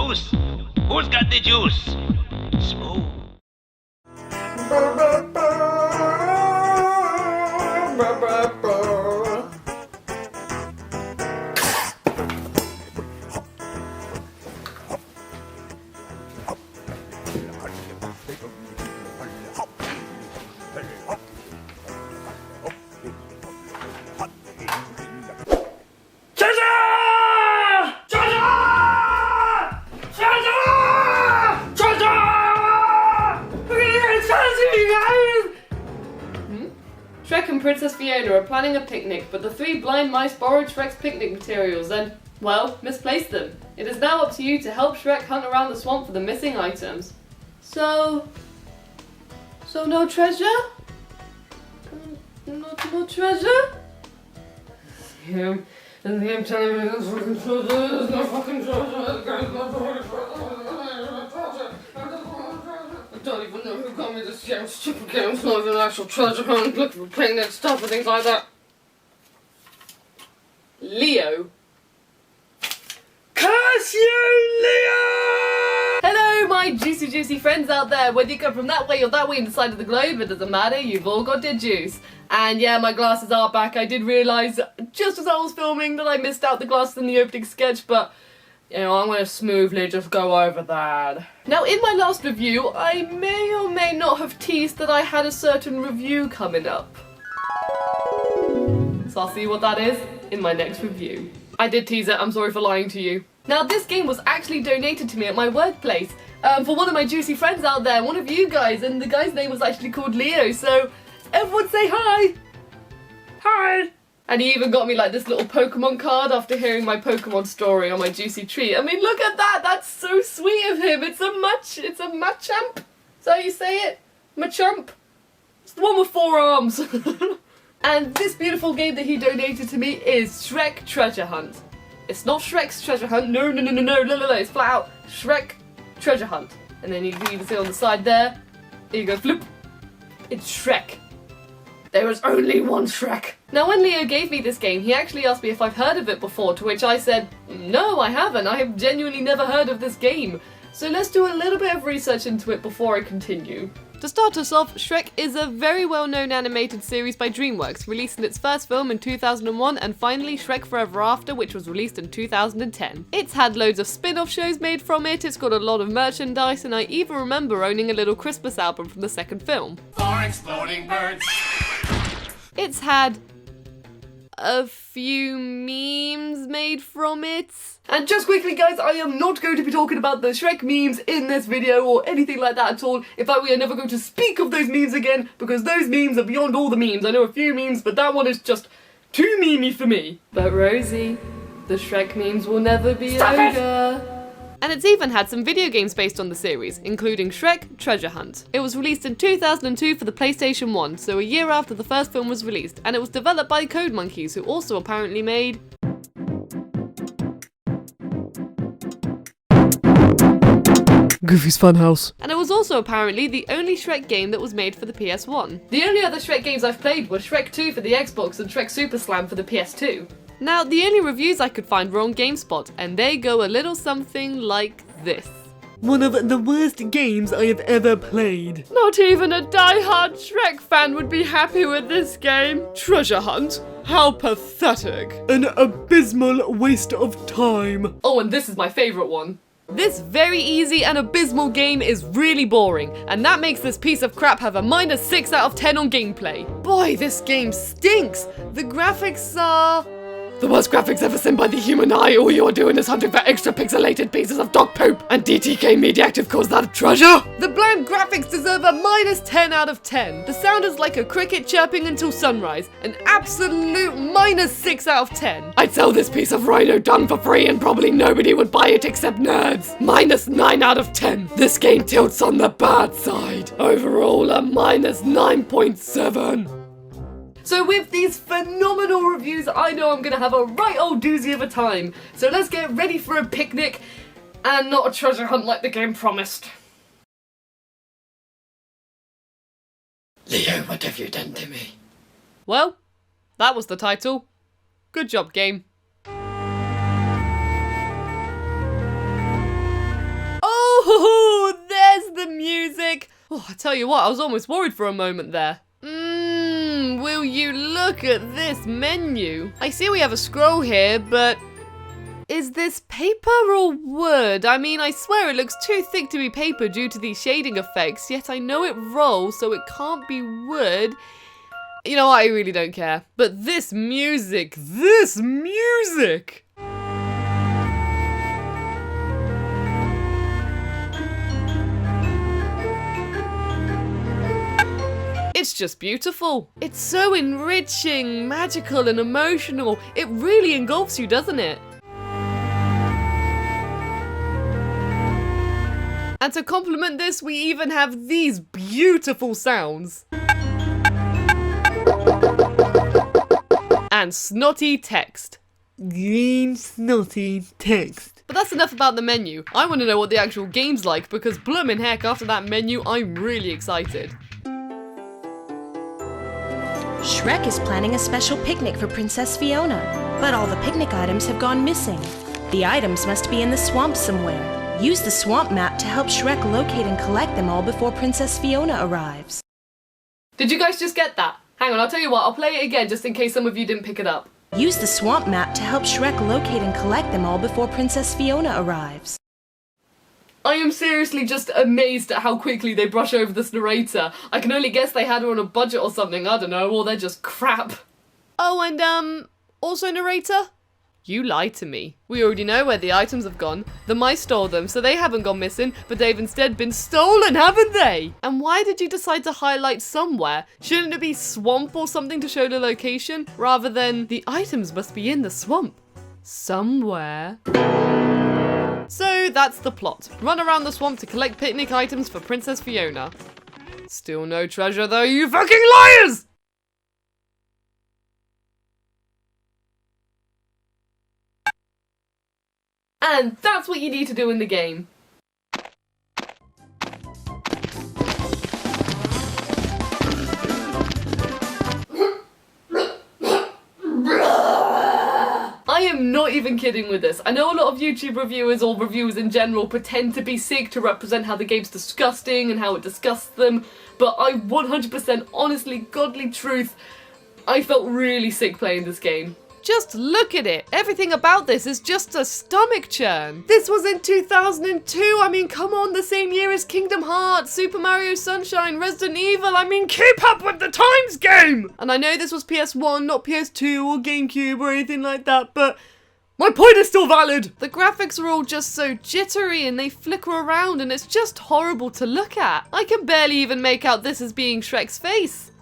juice? Who's got the juice? Smooth. Shrek and Princess Fiona are planning a picnic, but the three blind mice borrowed Shrek's picnic materials and, well, misplaced them. It is now up to you to help Shrek hunt around the swamp for the missing items. So no treasure? No treasure? Him. And him telling me there's fucking treasure, there's no fucking treasure, there's no fucking treasure. I don't even know who got me this game, stupid game, it's not even an actual treasure hunt, looking for picnic stuff and things like that. Leo. Curse you, Leo! Hello, my juicy friends out there. Whether you come from that way or that way in the side of the globe, it doesn't matter, you've all got the juice. And yeah, my glasses are back. I did realise just as I was filming that I missed out the glasses in the opening sketch, but you know, I'm going to smoothly just go over that. Now, in my last review, I may or may not have teased that I had a certain review coming up. So I'll see what that is in my next review. I did tease it, I'm sorry for lying to you. Now, this game was actually donated to me at my workplace for one of my juicy friends out there, one of you guys, and the guy's name was actually called Leo, so everyone say hi! Hi! And he even got me like this little Pokemon card after hearing my Pokemon story on my juicy treat. I mean, look at that! That's so sweet of him! It's a Machamp! Is that how you say it? Machamp? It's the one with 4 arms! And this beautiful game that he donated to me is Shrek Treasure Hunt. It's not Shrek's Treasure Hunt, no, it's flat out Shrek Treasure Hunt. And then you can even see on the side there, you go flip, it's Shrek. There is only one Shrek. Now when Leo gave me this game, he actually asked me if I've heard of it before, to which I said, no, I haven't, I have genuinely never heard of this game. So let's do a little bit of research into it before I continue. To start us off, Shrek is a very well-known animated series by DreamWorks, releasing its first film in 2001 and finally Shrek Forever After, which was released in 2010. It's had loads of spin-off shows made from it, it's got a lot of merchandise, and I even remember owning a little Christmas album from the second film. For exploding birds. It's had a few memes made from it. And just quickly guys, I am not going to be talking about the Shrek memes in this video or anything like that at all. In fact, we are never going to speak of those memes again because those memes are beyond all the memes. I know a few memes, but that one is just too memey for me. But Rosie, the Shrek memes will never be over. And it's even had some video games based on the series, including Shrek Treasure Hunt. It was released in 2002 for the PlayStation 1, so a year after the first film was released, and it was developed by Code Monkeys, who also apparently made Goofy's Funhouse. And it was also apparently the only Shrek game that was made for the PS1. The only other Shrek games I've played were Shrek 2 for the Xbox and Shrek Super Slam for the PS2. Now, the only reviews I could find were on GameSpot, and they go a little something like this. One of the worst games I have ever played. Not even a die-hard Shrek fan would be happy with this game. Treasure Hunt? How pathetic. An abysmal waste of time. Oh, and this is my favourite one. This very easy and abysmal game is really boring, and that makes this piece of crap have a -6 out of 10 on gameplay. Boy, this game stinks. The graphics are the worst graphics ever seen by the human eye. All you're doing is hunting for extra pixelated pieces of dog poop, and DTK Mediactive calls that a treasure? The bland graphics deserve a -10 out of 10. The sound is like a cricket chirping until sunrise, an absolute -6 out of 10. I'd sell this piece of rhino dung for free and probably nobody would buy it except nerds. -9 out of 10. This game tilts on the bad side. Overall, a -9.7. So with these phenomenal reviews, I know I'm gonna have a right old doozy of a time. So let's get ready for a picnic and not a treasure hunt like the game promised. Leo, what have you done to me? Well, that was the title. Good job, game. Oh, I tell you what, I was almost worried for a moment there. Will you look at this menu? I see we have a scroll here, but is this paper or wood? I mean, I swear it looks too thick to be paper due to these shading effects, yet I know it rolls, so it can't be wood. You know what, I really don't care. But this music! It's just beautiful. It's so enriching, magical, and emotional. It really engulfs you, doesn't it? And to complement this, we even have these beautiful sounds. And snotty text. Green snotty text. But that's enough about the menu. I want to know what the actual game's like, because bloomin' heck, after that menu, I'm really excited. Shrek is planning a special picnic for Princess Fiona, but all the picnic items have gone missing. The items must be in the swamp somewhere. Use the swamp map to help Shrek locate and collect them all before Princess Fiona arrives. Did you guys just get that? Hang on, I'll tell you what, I'll play it again just in case some of you didn't pick it up. Use the swamp map to help Shrek locate and collect them all before Princess Fiona arrives. I am seriously just amazed at how quickly they brush over this narrator. I can only guess they had her on a budget or something, I don't know, or they're just crap. Oh, and also narrator? You lied to me. We already know where the items have gone. The mice stole them, so they haven't gone missing, but they've instead been stolen, haven't they? And why did you decide to highlight somewhere? Shouldn't it be swamp or something to show the location, rather than the items must be in the swamp? Somewhere. So that's the plot. Run around the swamp to collect picnic items for Princess Fiona. Still no treasure though, you fucking liars! And that's what you need to do in the game. I am not even kidding with this. I know a lot of YouTube reviewers or reviewers in general pretend to be sick to represent how the game's disgusting and how it disgusts them, but I 100% honestly, godly truth, I felt really sick playing this game. Just look at it. Everything about this is just a stomach churn. This was in 2002. I mean, come on, the same year as Kingdom Hearts, Super Mario Sunshine, Resident Evil. I mean, keep up with the times, game! And I know this was PS1, not PS2 or GameCube or anything like that, but my point is still valid. The graphics are all just so jittery and they flicker around and it's just horrible to look at. I can barely even make out this as being Shrek's face.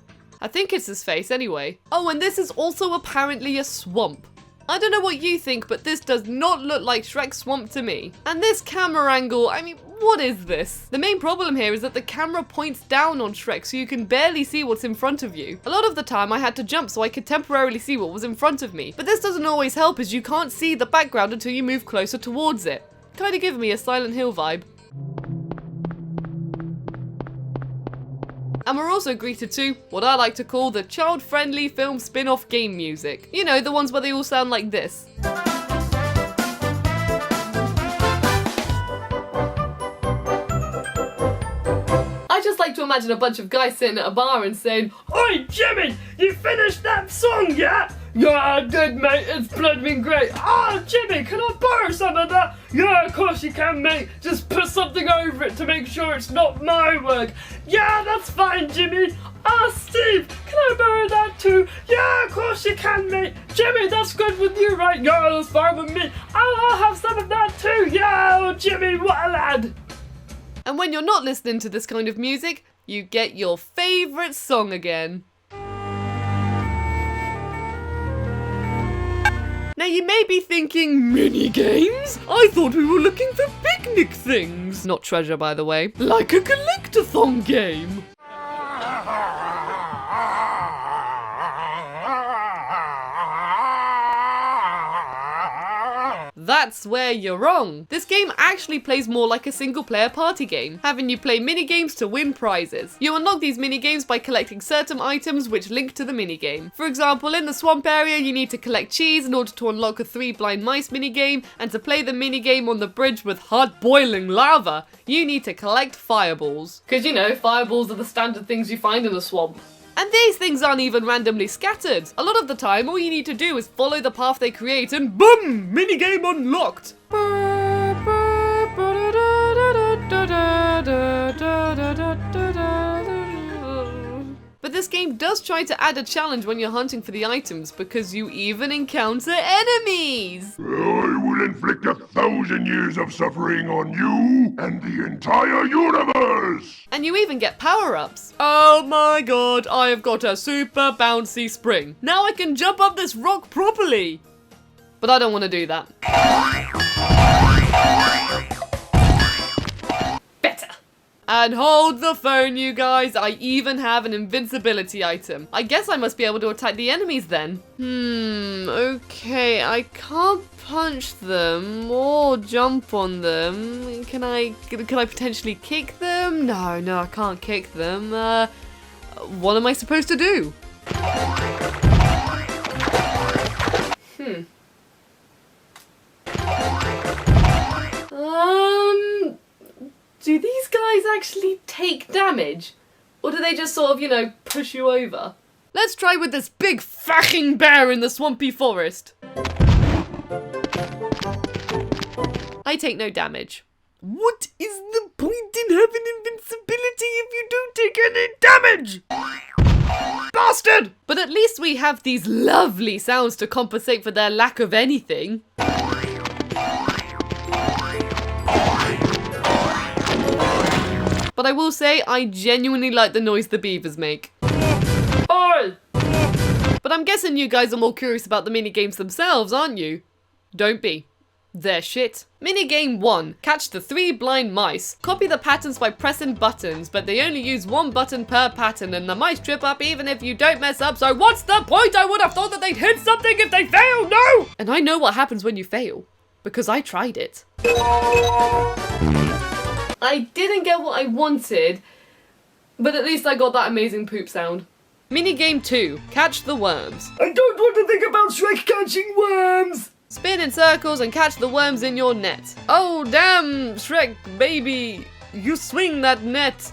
I think it's his face anyway. Oh, and this is also apparently a swamp. I don't know what you think, but this does not look like Shrek's swamp to me. And this camera angle, I mean, what is this? The main problem here is that the camera points down on Shrek, so you can barely see what's in front of you. A lot of the time I had to jump so I could temporarily see what was in front of me. But this doesn't always help as you can't see the background until you move closer towards it. Kinda give me a Silent Hill vibe. And we're also greeted to what I like to call the child-friendly film spin-off game music. You know, the ones where they all sound like this. I just like to imagine a bunch of guys sitting at a bar and saying, "Oi, Jimmy, you finished that song yet?" "Yeah, I did, mate. It's bloody great." "Oh, Jimmy, can I borrow some of that?" "Yeah, of course you can, mate. Just put something over it to make sure it's not my work." "Yeah, that's fine, Jimmy." "Oh, Steve, can I borrow that too?" "Yeah, of course you can, mate." "Jimmy, that's good with you, right?" "Yeah, that's fine with me." I'll have some of that too." "Yeah, oh, Jimmy, what a lad." And when you're not listening to this kind of music, you get your favourite song again. Now you may be thinking, mini games? I thought we were looking for picnic things. Not treasure, by the way. Like a collectathon game. that's where you're wrong. This game actually plays more like a single player party game, having you play minigames to win prizes. You unlock these minigames by collecting certain items which link to the minigame. For example, in the swamp area, you need to collect cheese in order to unlock a 3 blind mice minigame, and to play the minigame on the bridge with hot boiling lava, you need to collect fireballs. Because you know, fireballs are the standard things you find in a swamp. And these things aren't even randomly scattered. A lot of the time, all you need to do is follow the path they create and boom! Minigame unlocked! But this game does try to add a challenge when you're hunting for the items, because you even encounter enemies! I will inflict 1,000 years of suffering on you and the entire universe! And you even get power-ups. Oh my god, I have got a super bouncy spring. Now I can jump up this rock properly! But I don't want to do that. Better! And hold the phone, you guys. I even have an invincibility item. I guess I must be able to attack the enemies then. Okay, I can't punch them or jump on them. Can I potentially kick them? No, I can't kick them. What am I supposed to do? Do these guys actually take damage? Or do they just sort of, you know, push you over? Let's try with this big fucking bear in the swampy forest. I take no damage. What is the point in having invincibility if you don't take any damage? Bastard! But at least we have these lovely sounds to compensate for their lack of anything. But I will say, I genuinely like the noise the beavers make. Oh! But I'm guessing you guys are more curious about the minigames themselves, aren't you? Don't be. They're shit. Minigame 1. Catch the 3 blind mice. Copy the patterns by pressing buttons, but they only use 1 button per pattern, and the mice trip up even if you don't mess up, so what's the point? I would have thought that they'd hit something if they fail, no! And I know what happens when you fail, because I tried it. I didn't get what I wanted, but at least I got that amazing poop sound. Minigame 2. Catch the worms. I don't want to think about Shrek catching worms! Spin in circles and catch the worms in your net. Oh damn, Shrek, baby, you swing that net.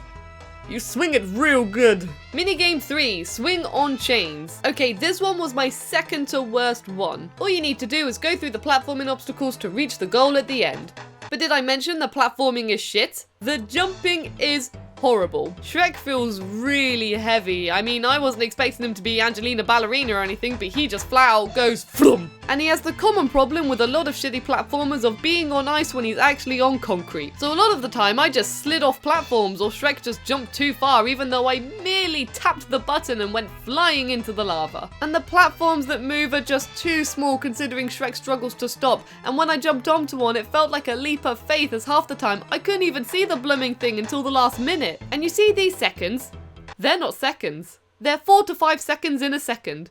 You swing it real good. Minigame 3, swing on chains. Okay, this one was my second to worst one. All you need to do is go through the platforming obstacles to reach the goal at the end. But did I mention the platforming is shit? The jumping is horrible. Shrek feels really heavy. I mean, I wasn't expecting him to be Angelina Ballerina or anything, but he just flat out goes flum. And he has the common problem with a lot of shitty platformers of being on ice when he's actually on concrete. So a lot of the time I just slid off platforms or Shrek just jumped too far even though I merely tapped the button and went flying into the lava. And the platforms that move are just too small considering Shrek struggles to stop, and when I jumped onto one it felt like a leap of faith, as half the time I couldn't even see the blooming thing until the last minute. And you see these seconds? They're not seconds. They're 4 to 5 seconds in a second.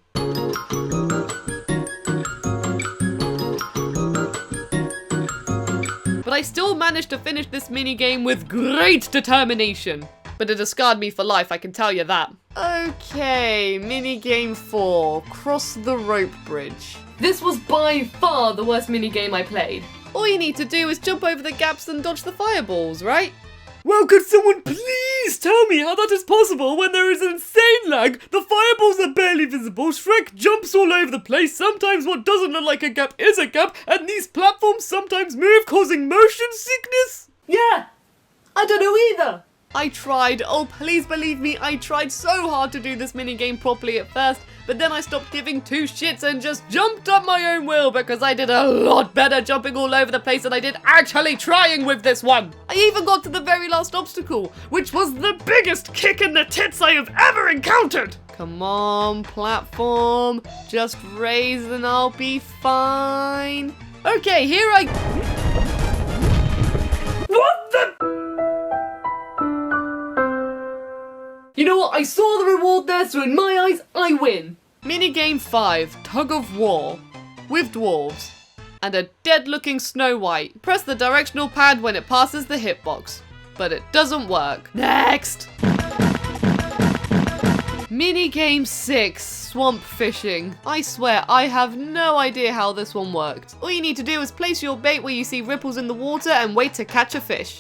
But I still managed to finish this minigame with great determination. But it has scarred me for life, I can tell you that. Okay, minigame 4, cross the rope bridge. This was by far the worst minigame I played. All you need to do is jump over the gaps and dodge the fireballs, right? Well, could someone please tell me how that is possible when there is insane lag, the fireballs are barely visible, Shrek jumps all over the place, sometimes what doesn't look like a gap is a gap, and these platforms sometimes move, causing motion sickness? Yeah, I don't know either. I tried, oh please believe me, I tried so hard to do this minigame properly at first, but then I stopped giving 2 shits and just jumped up my own will because I did a lot better jumping all over the place than I did actually trying with this one. I even got to the very last obstacle, which was the biggest kick in the tits I have ever encountered. Come on, platform, just raise and I'll be fine. Okay, here I... What the... You know what, I saw the reward there, so in my eyes, I win. Minigame 5, Tug of War, with dwarves. and a dead-looking Snow White. Press the directional pad when it passes the hitbox, but it doesn't work. Next! Minigame 6, Swamp Fishing. I swear, I have no idea how this one worked. All you need to do is place your bait where you see ripples in the water and wait to catch a fish.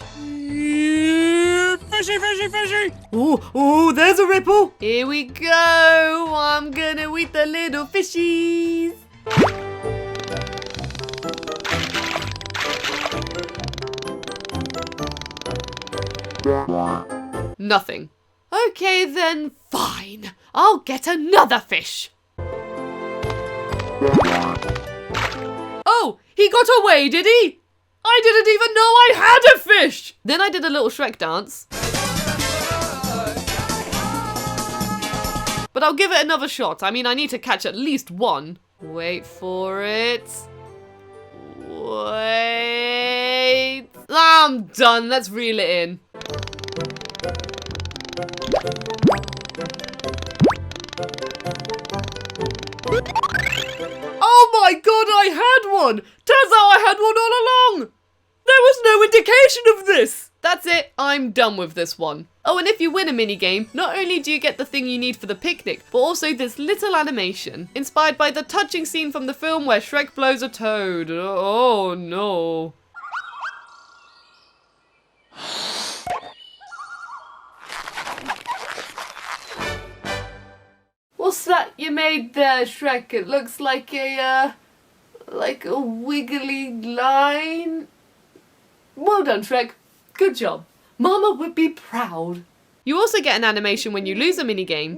Fishy, fishy, fishy! Oh, there's a ripple! Here we go! I'm gonna eat the little fishies! Nothing. Okay then, fine. I'll get another fish. Oh, he got away, did he? I didn't even know I had a fish! Then I did a little Shrek dance. But I'll give it another shot. I mean, I need to catch at least one. Wait for it. Wait. I'm done. Let's reel it in. Oh my god, I had one! Turns out I had one all along! There was no indication of this! That's it, I'm done with this one. Oh, and if you win a minigame, not only do you get the thing you need for the picnic, but also this little animation, inspired by the touching scene from the film where Shrek blows a toad. Oh no. What's that you made there, Shrek? It looks like a wiggly line. Well done, Shrek. Good job. Mama would be proud. You also get an animation when you lose a minigame.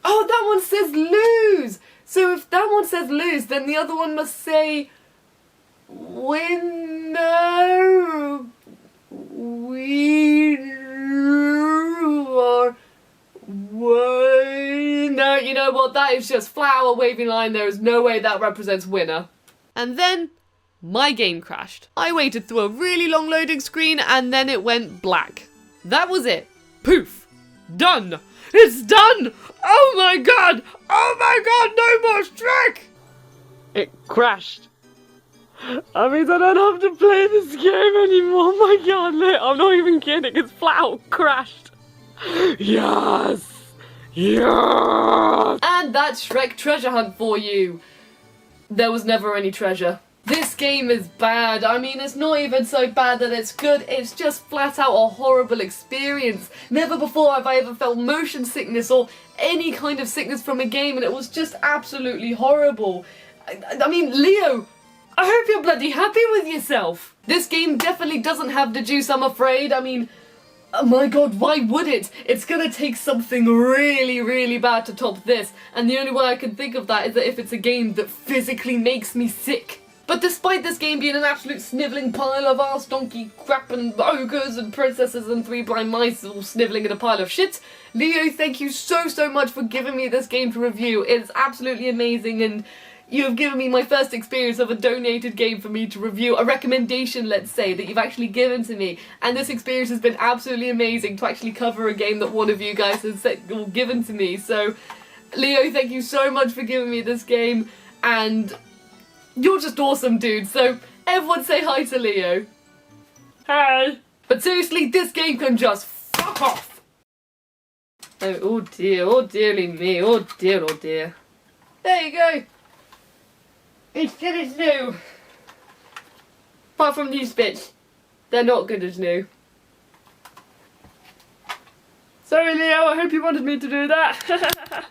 Oh, that one says lose! So if that one says lose, then the other one must say winner. Or no, you know what? That is just flower waving line. There is no way that represents winner. And then my game crashed. I waited through a really long loading screen and then it went black. That was it. Poof. Done. It's done. Oh my god. Oh my god. No more Shrek. It crashed. That means I don't have to play this game anymore. My god, look, I'm not even kidding. It's flat out crashed. Yes. Yes. And that's Shrek Treasure Hunt for you. There was never any treasure. This game is bad. I mean, it's not even so bad that it's good. It's just flat out a horrible experience. Never before have I ever felt motion sickness or any kind of sickness from a game, and it was just absolutely horrible. I mean, Leo, I hope you're bloody happy with yourself. This game definitely doesn't have the juice, I'm afraid. I mean, oh my god, why would it? It's gonna take something really, really bad to top this, and the only way I can think of that is that if it's a game that physically makes me sick. But despite this game being an absolute snivelling pile of arse donkey crap and ogres and princesses and three blind mice all snivelling in a pile of shit, Leo, thank you so much for giving me this game to review. It's absolutely amazing, and you have given me my first experience of a donated game for me to review, a recommendation, let's say, that you've actually given to me. And this experience has been absolutely amazing to actually cover a game that one of you guys has given to me. So, Leo, thank you so much for giving me this game, and you're just awesome, dude. So, everyone say hi to Leo. Hi. But seriously, this game can just fuck off. Oh dear, oh dearly me, oh dear, oh dear. There you go. It's good as new. Apart from these bits. They're not good as new. Sorry, Leo, I hope you wanted me to do that.